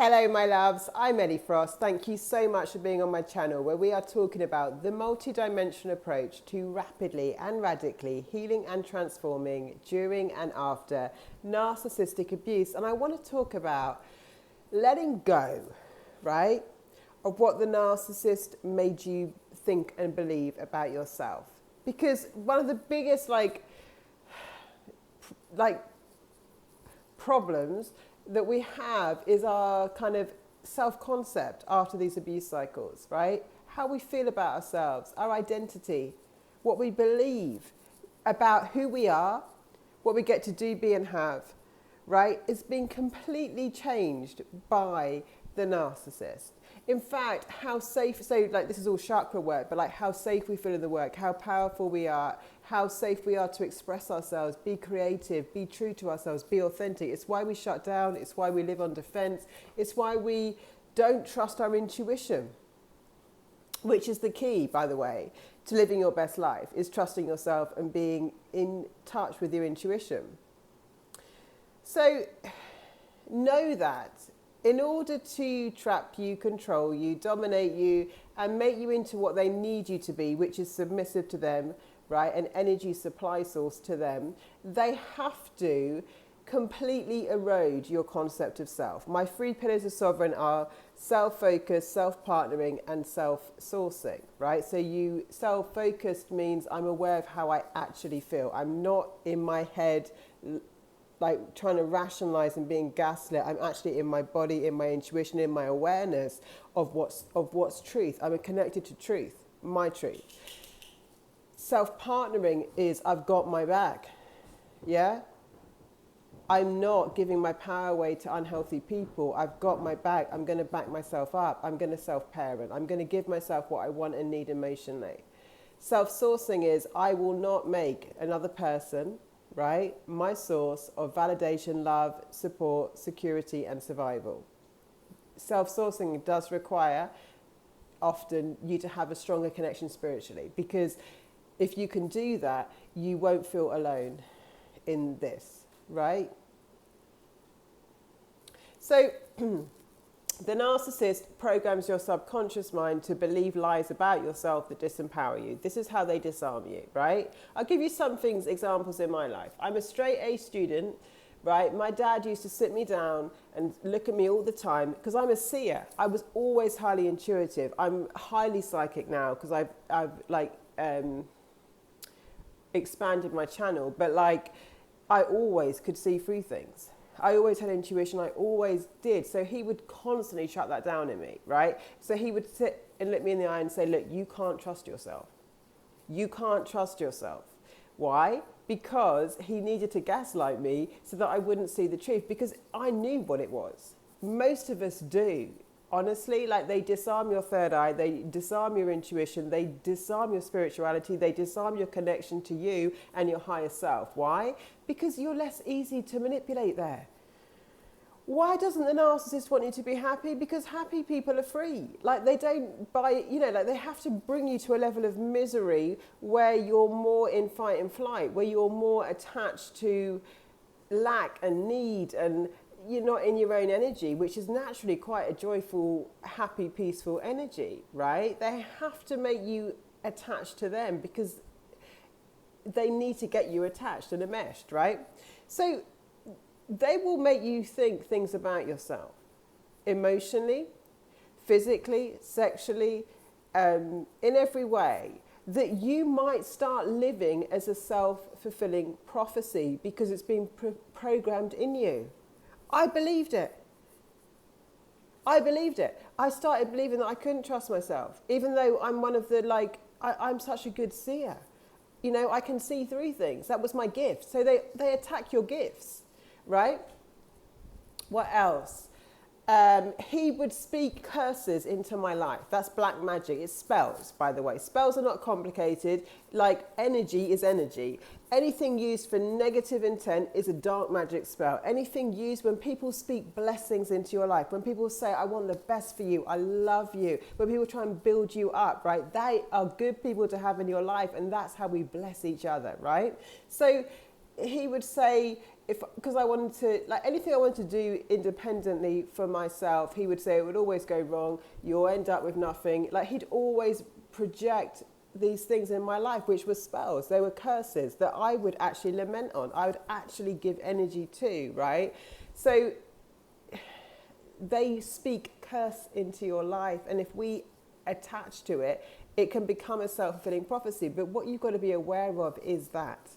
Hello my loves, I'm Ellie Frost. Thank you so much for being on my channel where we are talking about the multi-dimensional approach to rapidly and radically healing and transforming during and after narcissistic abuse. And I want to talk about letting go, right, of what the narcissist made you think and believe about yourself. Because one of the biggest problems that we have is our kind of self-concept after these abuse cycles, right? How we feel about ourselves, our identity, what we believe about who we are, what we get to do, be and have, right? It's been completely changed by the narcissist. In fact, how safe, so like this is all chakra work, but like how safe we feel in the work, how powerful we are, how safe we are to express ourselves, be creative, be true to ourselves, be authentic. It's why we shut down. It's why we live on defense. It's why we don't trust our intuition, which is the key, by the way, to living your best life, is trusting yourself and being in touch with your intuition. So know that in order to trap you, control you, dominate you, and make you into what they need you to be, which is submissive to them, right, an energy supply source to them, they have to completely erode your concept of self. My 3 pillars of sovereign are self-focused, self-partnering, and self-sourcing, right? So you self-focused means I'm aware of how I actually feel. I'm not in my head like trying to rationalize and being gaslit. I'm actually in my body, in my intuition, in my awareness of what's truth. I'm connected to truth, my truth. Self-partnering is I've got my back, yeah? I'm not giving my power away to unhealthy people. I've got my back. I'm going to back myself up. I'm going to self-parent. I'm going to give myself what I want and need emotionally. Self-sourcing is I will not make another person, right, my source of validation, love, support, security, and survival. Self-sourcing does require often you to have a stronger connection spiritually, because if you can do that, you won't feel alone in this, right? So the narcissist programs your subconscious mind to believe lies about yourself that disempower you. This is how they disarm you, right? I'll give you some things, examples in my life. I'm a straight A student, right? My dad used to sit me down and look at me all the time because I'm a seer. I was always highly intuitive. I'm highly psychic now because I've expanded my channel, but like I always could see through things. I always had intuition, I always did. So he would constantly shut that down in me, right? So he would sit and look me in the eye and say, look, you can't trust yourself. You can't trust yourself. Why? Because he needed to gaslight me so that I wouldn't see the truth, because I knew what it was. Most of us do. Honestly, like they disarm your third eye, they disarm your intuition, they disarm your spirituality, they disarm your connection to you and your higher self. Why? Because you're less easy to manipulate there. Why doesn't the narcissist want you to be happy? Because happy people are free. Like they don't buy, like they have to bring you to a level of misery where you're more in fight and flight, where you're more attached to lack and need, and you're not in your own energy, which is naturally quite a joyful, happy, peaceful energy, right? They have to make you attached to them because they need to get you attached and enmeshed, right? So they will make you think things about yourself emotionally, physically, sexually, in every way, that you might start living as a self-fulfilling prophecy because it's been programmed in you. I believed it. I believed it. I started believing that I couldn't trust myself, even though I'm one of the, I'm such a good seer. I can see through things. That was my gift. So they attack your gifts, right? What else? He would speak curses into my life. That's black magic. It's spells, by the way. Spells are not complicated. Like energy is energy. Anything used for negative intent is a dark magic spell. Anything used when people speak blessings into your life, when people say, I want the best for you, I love you, when people try and build you up, right? They are good people to have in your life, and that's how we bless each other, right? So he would say, because I wanted to, like anything I wanted to do independently for myself, he would say it would always go wrong. You'll end up with nothing. Like he'd always project these things in my life, which were spells. They were curses that I would actually lament on. I would actually give energy to, right? So they speak curse into your life. And if we attach to it, it can become a self-fulfilling prophecy. But what you've got to be aware of is that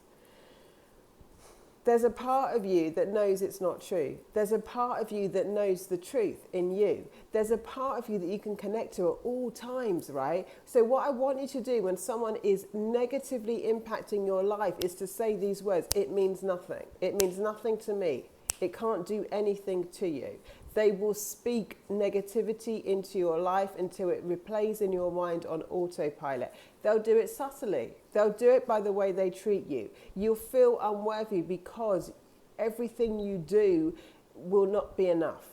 there's a part of you that knows it's not true. There's a part of you that knows the truth in you. There's a part of you that you can connect to at all times, right? So what I want you to do when someone is negatively impacting your life is to say these words: it means nothing. It means nothing to me. It can't do anything to you. They will speak negativity into your life until it replays in your mind on autopilot. They'll do it subtly. They'll do it by the way they treat you. You'll feel unworthy because everything you do will not be enough.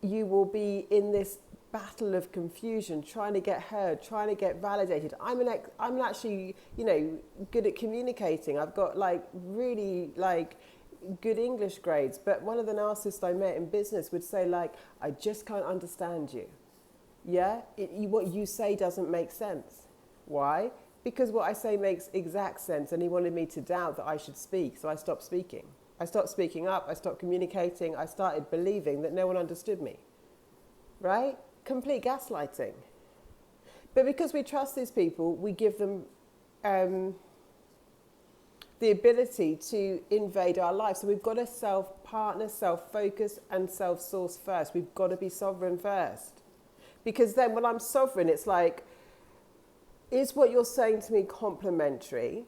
You will be in this battle of confusion, trying to get heard, trying to get validated. I'm actually, good at communicating. I've got really good English grades, but one of the narcissists I met in business would say I just can't understand you. Yeah, what you say doesn't make sense. Why? Because what I say makes exact sense, and he wanted me to doubt that I should speak, so I stopped speaking. I stopped speaking up, I stopped communicating, I started believing that no one understood me. Right? Complete gaslighting. But because we trust these people, we give them the ability to invade our lives. So we've got to self-partner, self-focus, and self-source first. We've got to be sovereign first. Because then when I'm sovereign, it's is what you're saying to me complimentary?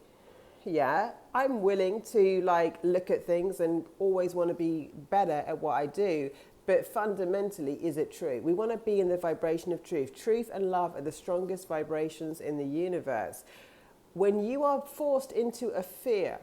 Yeah, I'm willing to look at things and always want to be better at what I do. But fundamentally, is it true? We want to be in the vibration of truth. Truth and love are the strongest vibrations in the universe. When you are forced into a fear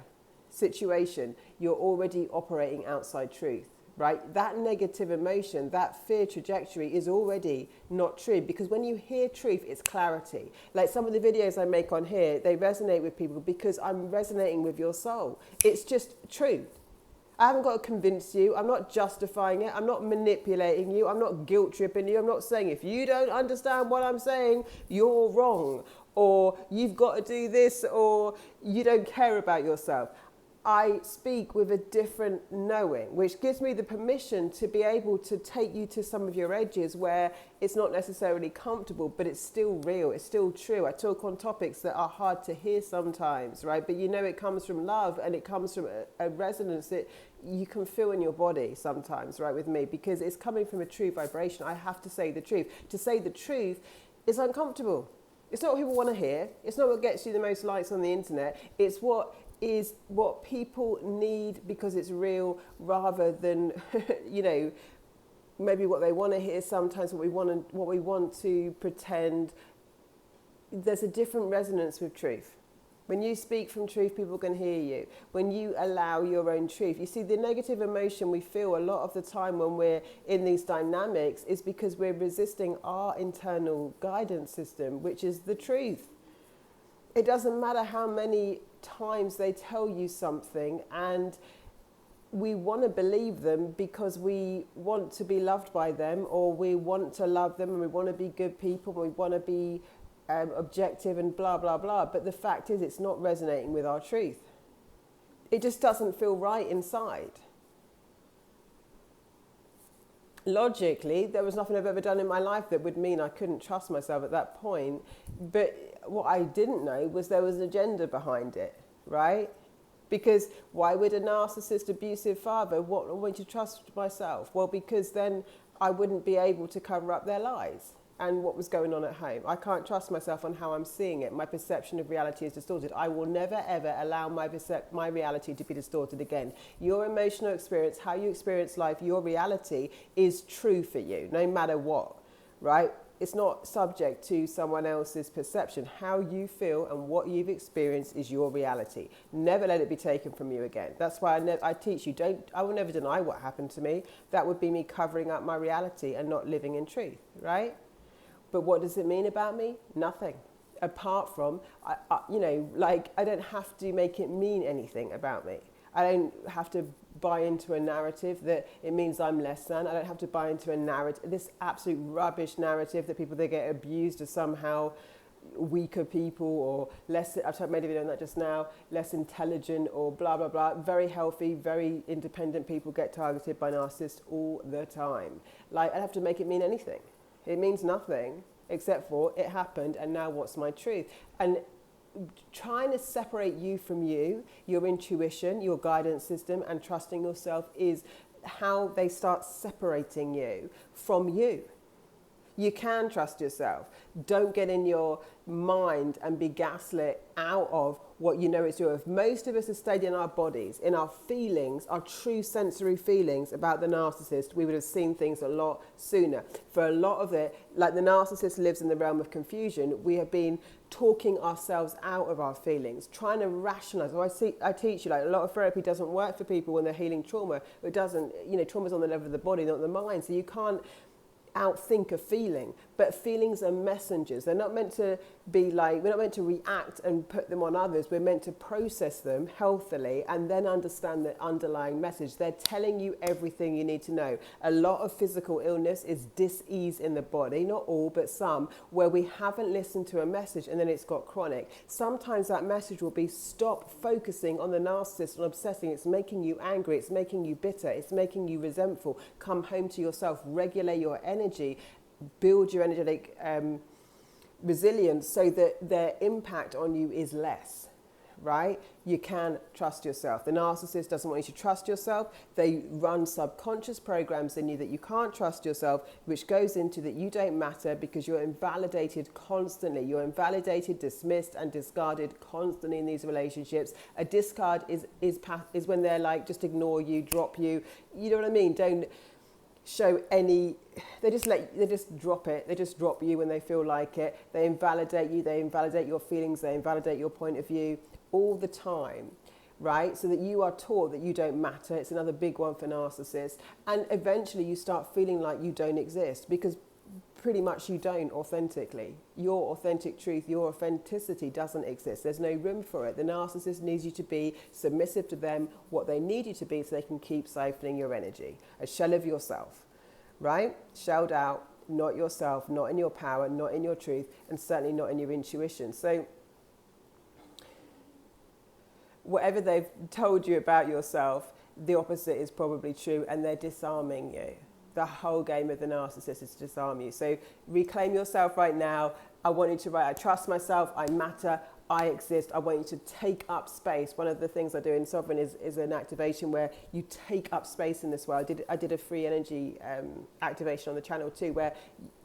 situation, you're already operating outside truth, right? That negative emotion, that fear trajectory is already not true, because when you hear truth, it's clarity. Like some of the videos I make on here, they resonate with people because I'm resonating with your soul. It's just truth. I haven't got to convince you. I'm not justifying it. I'm not manipulating you. I'm not guilt tripping you. I'm not saying if you don't understand what I'm saying, you're wrong, or you've got to do this, or you don't care about yourself. I speak with a different knowing, which gives me the permission to be able to take you to some of your edges where it's not necessarily comfortable, but it's still real, it's still true. I talk on topics that are hard to hear sometimes, right? But it comes from love, and it comes from a resonance that you can feel in your body sometimes, right, with me, because it's coming from a true vibration. I have to say the truth. To say the truth is uncomfortable. It's not what people want to hear. It's not what gets you the most likes on the internet. It's what people need because it's real, rather than, maybe what they want to hear sometimes, what we want to pretend. There's a different resonance with truth. When you speak from truth, people can hear you. When you allow your own truth. You see, the negative emotion we feel a lot of the time when we're in these dynamics is because we're resisting our internal guidance system, which is the truth. It doesn't matter how many times they tell you something, and we want to believe them because we want to be loved by them, or we want to love them, and we want to be good people, and we want to be objective and blah, blah, blah. But the fact is, it's not resonating with our truth. It just doesn't feel right inside. Logically, there was nothing I've ever done in my life that would mean I couldn't trust myself at that point. But what I didn't know was there was an agenda behind it, right? Because why would a narcissist, abusive father want me to trust myself? Well, because then I wouldn't be able to cover up their lies and what was going on at home. I can't trust myself on how I'm seeing it. My perception of reality is distorted. I will never, ever allow my reality to be distorted again. Your emotional experience, how you experience life, your reality is true for you, no matter what, right? It's not subject to someone else's perception. How you feel and what you've experienced is your reality. Never let it be taken from you again. That's why I teach you, I will never deny what happened to me. That would be me covering up my reality and not living in truth, right? But what does it mean about me? Nothing. Apart from, I don't have to make it mean anything about me. I don't have to buy into a narrative that it means I'm less than. I don't have to buy into a narrative, this absolute rubbish narrative that people, they get abused as somehow weaker people or less, I've made a video on that just now, less intelligent or blah, blah, blah. Very healthy, very independent people get targeted by narcissists all the time. Like, I have to make it mean anything. It means nothing except for it happened and now what's my truth? And trying to separate you from you, your intuition, your guidance system, and trusting yourself is how they start separating you from you. You can trust yourself. Don't get in your mind and be gaslit out of what you know is true. If most of us have stayed in our bodies, in our feelings, our true sensory feelings about the narcissist, we would have seen things a lot sooner. For a lot of it, like the narcissist lives in the realm of confusion, we have been talking ourselves out of our feelings, trying to rationalize. So I teach you, like, a lot of therapy doesn't work for people when they're healing trauma. It doesn't, trauma's on the level of the body, not the mind. So you can't outthink a feeling, but feelings are messengers. They're not meant to be like, we're not meant to react and put them on others. We're meant to process them healthily and then understand the underlying message. They're telling you everything you need to know. A lot of physical illness is dis-ease in the body, not all, but some, where we haven't listened to a message and then it's got chronic. Sometimes that message will be stop focusing on the narcissist and obsessing. It's making you angry, it's making you bitter, it's making you resentful. Come home to yourself, regulate your energy, build your energetic resilience so that their impact on you is less, right? You can trust yourself. The narcissist doesn't want you to trust yourself. They run subconscious programs in you that you can't trust yourself, which goes into that you don't matter because you're invalidated constantly. You're invalidated, dismissed, and discarded constantly in these relationships. A discard is when they're like, just ignore you, drop you. You know what I mean? Don't show any, they just drop it. They just drop you when they feel like it. They invalidate you, they invalidate your feelings, they invalidate your point of view all the time, right? So that you are taught that you don't matter. It's another big one for narcissists. And eventually you start feeling like you don't exist because pretty much you don't authentically. Your authentic truth, your authenticity doesn't exist. There's no room for it. The narcissist needs you to be submissive to them, what they need you to be, so they can keep siphoning your energy. A shell of yourself, right? Shelled out, not yourself, not in your power, not in your truth, and certainly not in your intuition. So whatever they've told you about yourself, the opposite is probably true, and they're disarming you. The whole game of the narcissist is to disarm you. So reclaim yourself right now. I want you to write, I trust myself, I matter, I exist. I want you to take up space. One of the things I do in Sovereign is an activation where you take up space in this world. I did a free energy activation on the channel too, where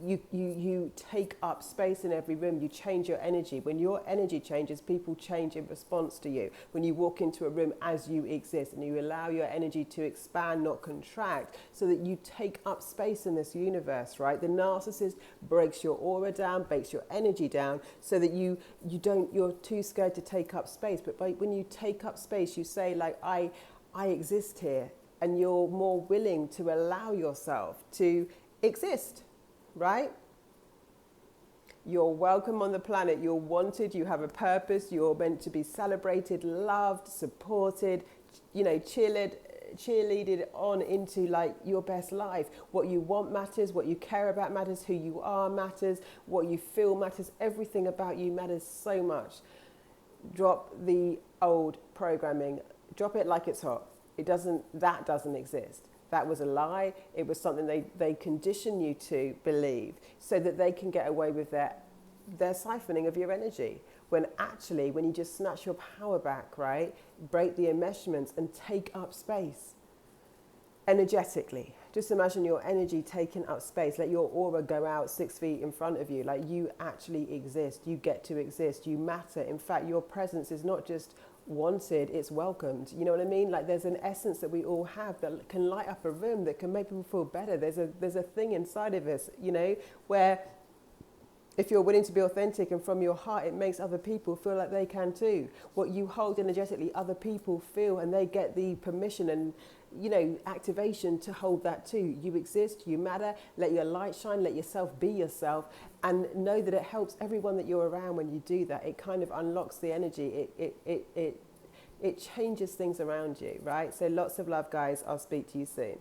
you take up space in every room. You change your energy. When your energy changes, people change in response to you. When you walk into a room as you exist and you allow your energy to expand, not contract, so that you take up space in this universe, right? The narcissist breaks your aura down, breaks your energy down, so that you're too scared to take up space. But when you take up space, you say, like, I exist here, and you're more willing to allow yourself to exist, right? You're welcome on the planet. You're wanted. You have a purpose. You're meant to be celebrated, loved, supported, cheerleaded on into like your best life. What you want matters, what you care about matters, who you are matters, what you feel matters, everything about you matters so much. Drop the old programming, drop it like it's hot. That doesn't exist. That was a lie. It was something they condition you to believe so that they can get away with their siphoning of your energy. When actually, when you just snatch your power back, right? Break the enmeshments and take up space. Energetically. Just imagine your energy taking up space. Let your aura go out 6 feet in front of you. Like, you actually exist. You get to exist. You matter. In fact, your presence is not just wanted, it's welcomed. You know what I mean? Like, there's an essence that we all have that can light up a room, that can make people feel better. There's a thing inside of us, where if you're willing to be authentic and from your heart, it makes other people feel like they can too. What you hold energetically, other people feel, and they get the permission and, activation to hold that too. You exist, you matter, let your light shine, let yourself be yourself, and know that it helps everyone that you're around when you do that. It kind of unlocks the energy. It it changes things around you, right? So lots of love, guys. I'll speak to you soon.